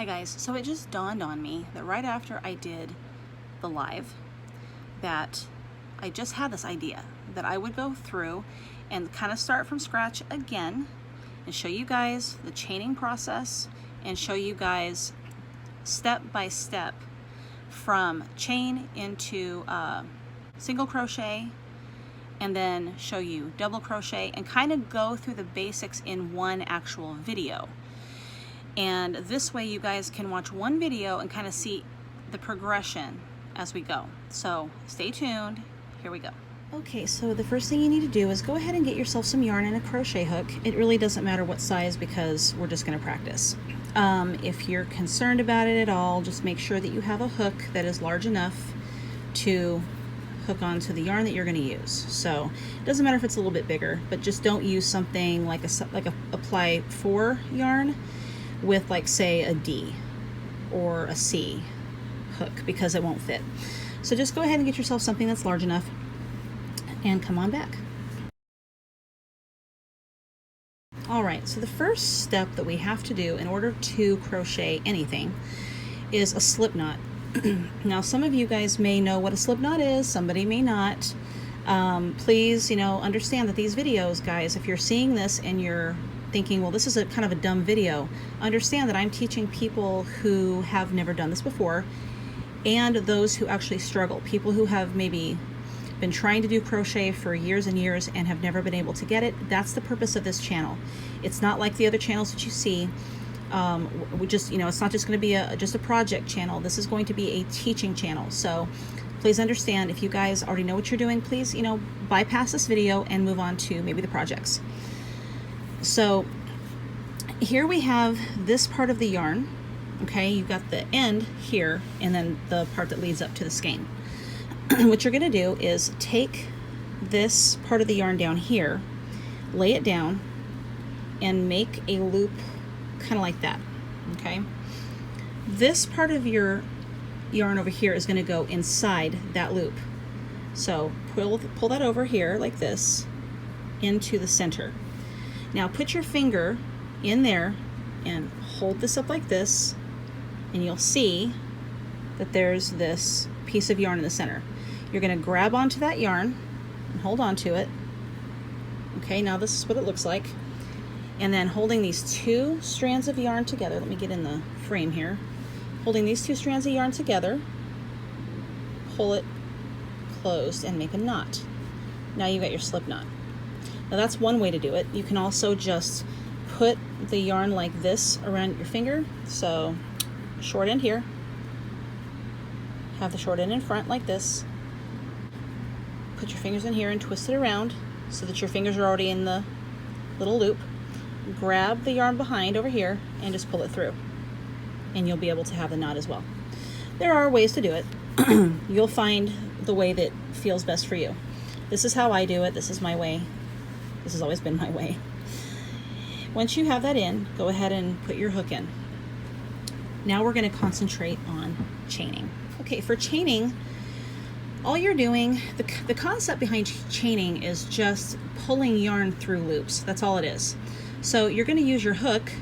Hi guys, so it just dawned on me that right after I did the live that I just had this idea that I would go through and kind of start from scratch again and show you guys the chaining process and show you guys step by step from chain into single crochet, and then show you double crochet and kind of go through the basics in one actual video. And this way you guys can watch one video and kind of see the progression as we go. So stay tuned, here we go. Okay, so the first thing you need to do is go ahead and get yourself some yarn and a crochet hook. It really doesn't matter what size because we're just going to practice. If you're concerned about it at all, just make sure that you have a hook that is large enough to hook onto the yarn that you're going to use. So it doesn't matter if it's a little bit bigger, but just don't use something like a ply 4 yarn with, like, say a D or a C hook, because it won't fit. So just go ahead and get yourself something that's large enough and come on back. All right, so the first step that we have to do in order to crochet anything is a slip knot. Now, some of you guys may know what a slip knot is, somebody may not. Please, understand that these videos, guys, if you're seeing this and you're thinking, well, this is a kind of a dumb video, understand that I'm teaching people who have never done this before and those who actually struggle, people who have maybe been trying to do crochet for years and years and have never been able to get it. That's the purpose of this channel. It's not like the other channels that you see. We just, it's not just going to be just a project channel. This is going to be a teaching channel. So please understand, if you guys already know what you're doing, please, bypass this video and move on to maybe the projects. So here we have this part of the yarn. Okay, you've got the end here and then the part that leads up to the skein. What you're going to do is take this part of the yarn down here, lay it down, and make a loop kind of like that. Okay, this part of your yarn over here is going to go inside that loop. So pull that over here like this into the center. Now put your finger in there and hold this up like this, and you'll see that there's this piece of yarn in the center. You're going to grab onto that yarn and hold on to it. Okay, now this is what it looks like. And then holding these two strands of yarn together, let me get in the frame here. Holding these two strands of yarn together, pull it closed and make a knot. Now you've got your slip knot. Now that's one way to do it. You can also just put the yarn like this around your finger. So short end here, have the short end in front like this. Put your fingers in here and twist it around so that your fingers are already in the little loop. Grab the yarn behind over here and just pull it through, and you'll be able to have the knot as well. There are ways to do it. You'll find the way that feels best for you. This is how I do it. This is my way. This has always been my way. Once you have that in, go ahead and put your hook in. Now we're going to concentrate on chaining. Okay, for chaining, all you're doing, the concept behind chaining is just pulling yarn through loops. That's all it is. So you're going to use your hook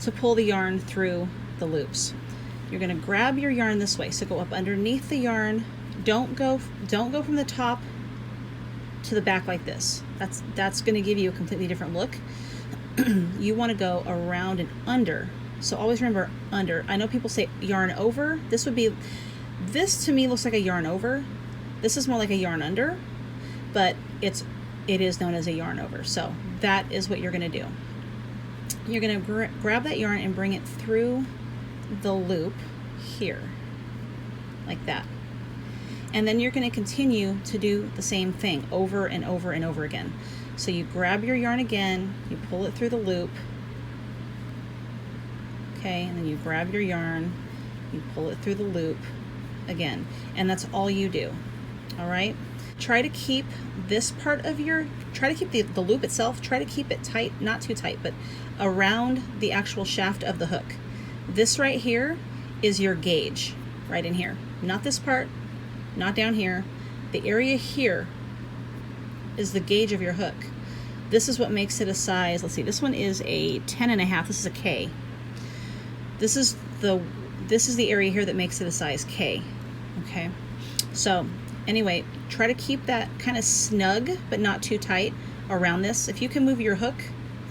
to pull the yarn through the loops. You're going to grab your yarn this way. So go up underneath the yarn. Don't go from the top to the back like this. That's going to give you a completely different look. You want to go around and under. So always remember under. I know people say yarn over. This to me looks like a yarn over. This is more like a yarn under, but it is known as a yarn over. So that is what you're going to do. You're going to grab that yarn and bring it through the loop here, like that. And then you're going to continue to do the same thing over and over and over again. So you grab your yarn again, you pull it through the loop, okay, and then you grab your yarn, you pull it through the loop again, and that's all you do. All right, try to keep this part of try to keep the loop itself, try to keep it tight, not too tight, but around the actual shaft of the hook. This right here is your gauge, right in here, not this part, not down here. The area here is the gauge of your hook. This is what makes it a size, let's see, this one is a 10.5, this is a K. This is the area here that makes it a size K. Okay, so anyway, try to keep that kind of snug but not too tight around this. If you can move your hook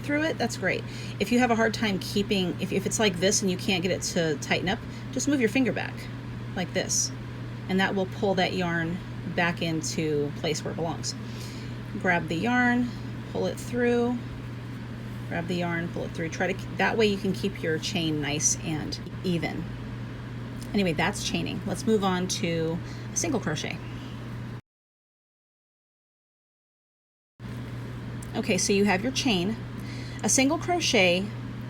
through it, that's great. If you have a hard time keeping, if it's like this and you can't get it to tighten up, just move your finger back like this, and that will pull that yarn back into place where it belongs. Grab the yarn, pull it through, grab the yarn, pull it through. Try to, that way you can keep your chain nice and even. Anyway, that's chaining. Let's move on to a single crochet. Okay, so you have your chain. A single crochet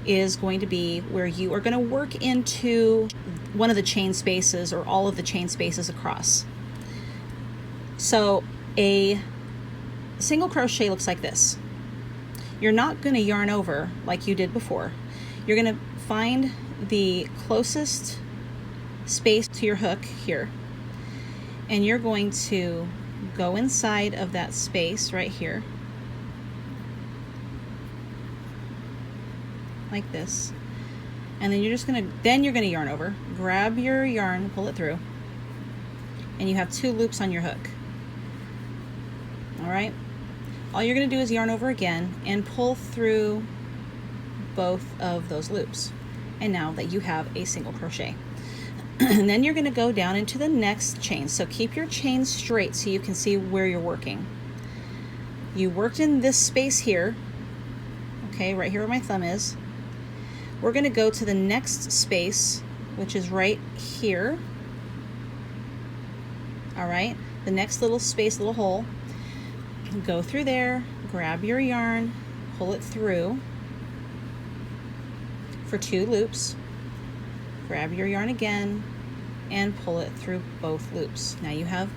is going to be where you are going to work into one of the chain spaces or all of the chain spaces across. So a single crochet looks like this. You're not going to yarn over like you did before. You're going to find the closest space to your hook here, and you're going to go inside of that space right here like this, and then you're going to yarn over, grab your yarn, pull it through, and you have 2 loops on your hook. All right, all you're going to do is yarn over again and pull through both of those loops, and now that you have a single crochet. And then you're going to go down into the next chain. So keep your chain straight so you can see where you're working. You worked in this space here, okay, right here where my thumb is. We're going to go to the next space, which is right here. All right, the next little space, little hole. Go through there, grab your yarn, pull it through for 2 loops. Grab your yarn again and pull it through both loops. Now you have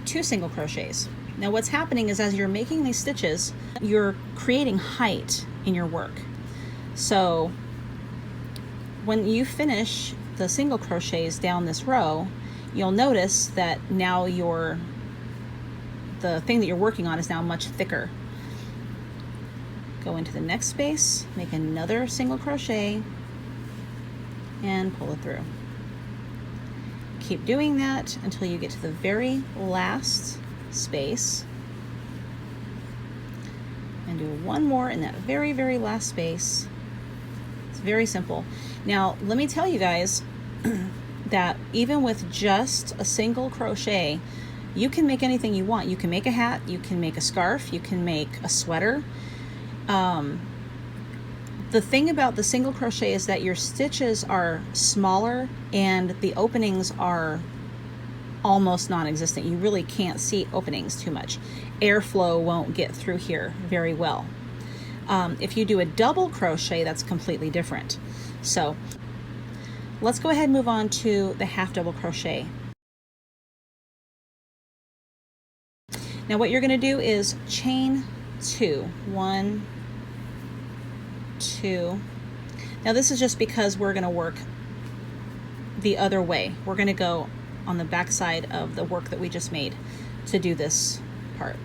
2 single crochets. Now what's happening is as you're making these stitches, you're creating height in your work. So when you finish the single crochets down this row, you'll notice that now the thing that you're working on is now much thicker. Go into the next space, make another single crochet, and pull it through. Keep doing that until you get to the very last space, and do 1 more in that very, very last space. It's very simple. Now, let me tell you guys that even with just a single crochet, you can make anything you want. You can make a hat, you can make a scarf, you can make a sweater. The thing about the single crochet is that your stitches are smaller and the openings are almost non-existent. You really can't see openings too much. Airflow won't get through here very well. If you do a double crochet, that's completely different. So let's go ahead and move on to the half double crochet. Now what you're going to do is chain 2. 1, 2. Now this is just because we're going to work the other way. We're going to go on the back side of the work that we just made to do this part.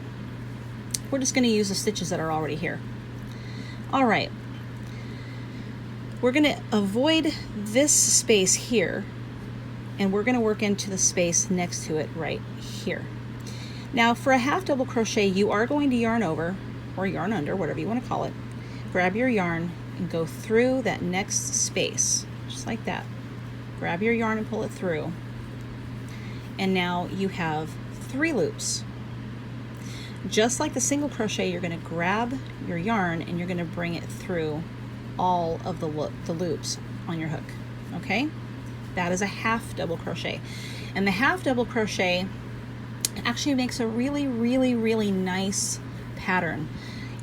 We're just going to use the stitches that are already here. All right, we're going to avoid this space here, and we're going to work into the space next to it right here. Now for a half double crochet, you are going to yarn over or yarn under, whatever you want to call it. Grab your yarn and go through that next space, just like that. Grab your yarn and pull it through. And now you have 3 loops. Just like the single crochet, you're going to grab your yarn and you're going to bring it through all of the loops on your hook. Okay? That is a half double crochet. And the half double crochet actually makes a really, really, really nice pattern.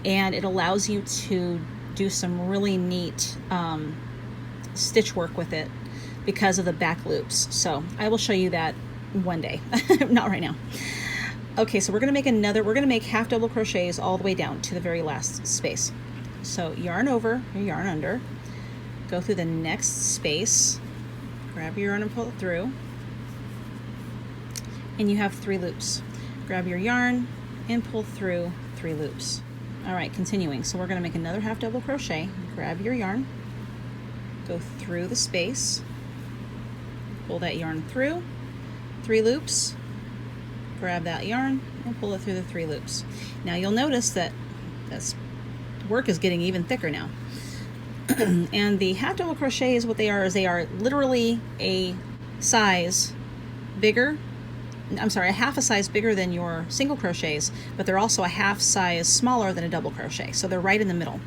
And it allows you to do some really neat stitch work with it because of the back loops. So I will show you that one day, not right now. Okay, so we're going to make half double crochets all the way down to the very last space. So yarn over, yarn under, go through the next space, grab your yarn and pull it through, and you have 3 loops. Grab your yarn and pull through 3 loops. All right, continuing. So we're going to make another half double crochet. Grab your yarn, go through the space, pull that yarn through, 3 loops, grab that yarn and pull it through the 3 loops. Now you'll notice that this work is getting even thicker now. And the half double crochet is what they are, is they are literally a size bigger, I'm sorry, a half a size bigger than your single crochets, but they're also a half size smaller than a double crochet. So they're right in the middle.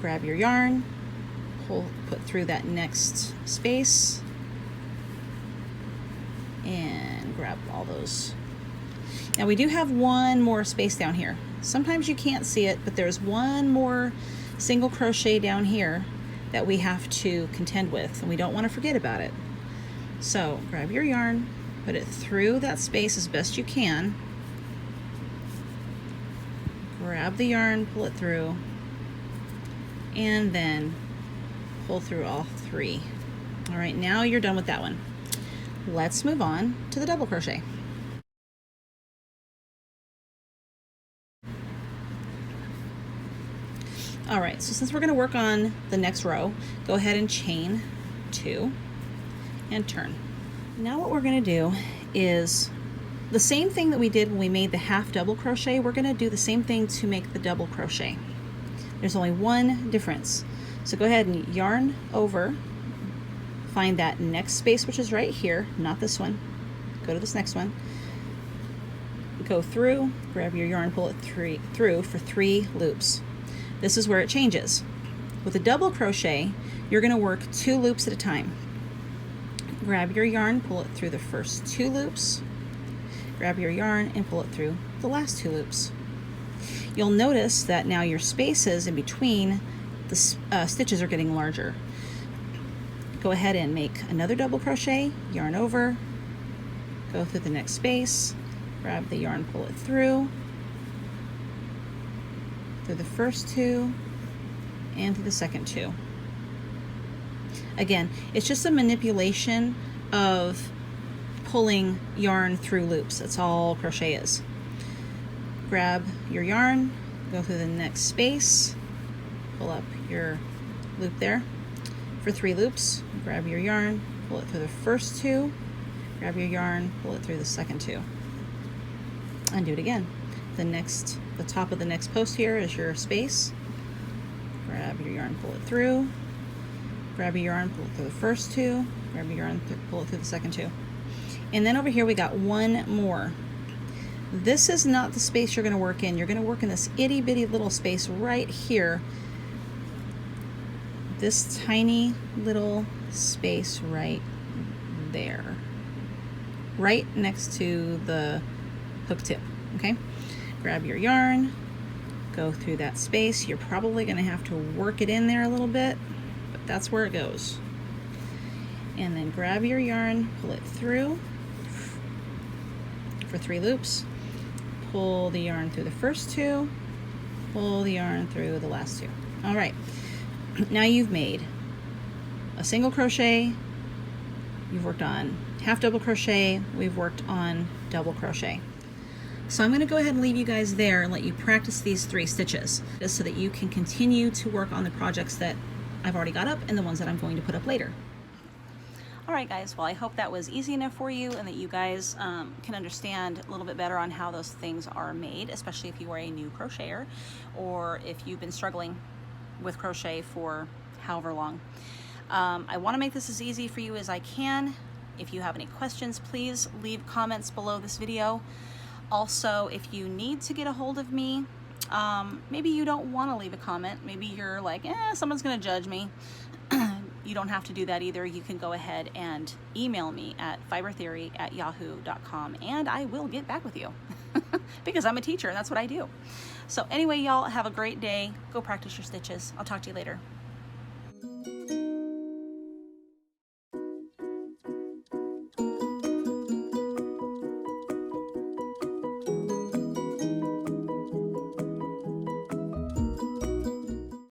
Grab your yarn, put through that next space, and grab all those. Now we do have one more space down here. Sometimes you can't see it, but there's one more single crochet down here that we have to contend with, and we don't want to forget about it. So grab your yarn, put it through that space as best you can, grab the yarn, pull it through, and then pull through all 3. All right, now you're done with that one. Let's move on to the double crochet. All right, so since we're going to work on the next row, go ahead and chain 2 and turn. Now what we're going to do is the same thing that we did when we made the half double crochet. We're going to do the same thing to make the double crochet. There's only one difference. So go ahead and yarn over, find that next space, which is right here, not this one. Go to this next one. Go through, grab your yarn, pull it through for 3 loops. This is where it changes. With a double crochet, you're going to work 2 loops at a time. Grab your yarn, pull it through the first 2 loops. Grab your yarn and pull it through the last 2 loops. You'll notice that now your spaces in between the stitches are getting larger. Go ahead and make another double crochet, yarn over, go through the next space, grab the yarn, pull it through the first 2 and through the second 2. Again, it's just a manipulation of pulling yarn through loops. That's all crochet is. Grab your yarn, go through the next space, pull up your loop there for 3 loops, grab your yarn, pull it through the first 2, grab your yarn, pull it through the second 2, and do it again. The top of the next post here is your space. Grab your yarn, pull it through, grab your yarn, pull it through the first 2, grab your yarn, pull it through the second 2. And then over here we got one more. This is not the space you're going to work in. You're going to work in this itty bitty little space right here. This tiny little space right there. Right next to the hook tip, okay? Grab your yarn, go through that space. You're probably going to have to work it in there a little bit, but that's where it goes. And then grab your yarn, pull it through for 3 loops. Pull the yarn through the first 2, pull the yarn through the last 2. All right, now you've made a single crochet, you've worked on half double crochet, we've worked on double crochet. So I'm going to go ahead and leave you guys there and let you practice these 3 stitches just so that you can continue to work on the projects that I've already got up and the ones that I'm going to put up later. All right, guys, well, I hope that was easy enough for you and that you guys can understand a little bit better on how those things are made, especially if you are a new crocheter or if you've been struggling with crochet for however long. I want to make this as easy for you as I can. If you have any questions, please leave comments below this video. Also, if you need to get a hold of me, maybe you don't want to leave a comment. Maybe you're like, someone's going to judge me. You don't have to do that either. You can go ahead and email me at fibertheory@yahoo.com and I will get back with you because I'm a teacher and that's what I do. So anyway, y'all, have a great day. Go practice your stitches. I'll talk to you later.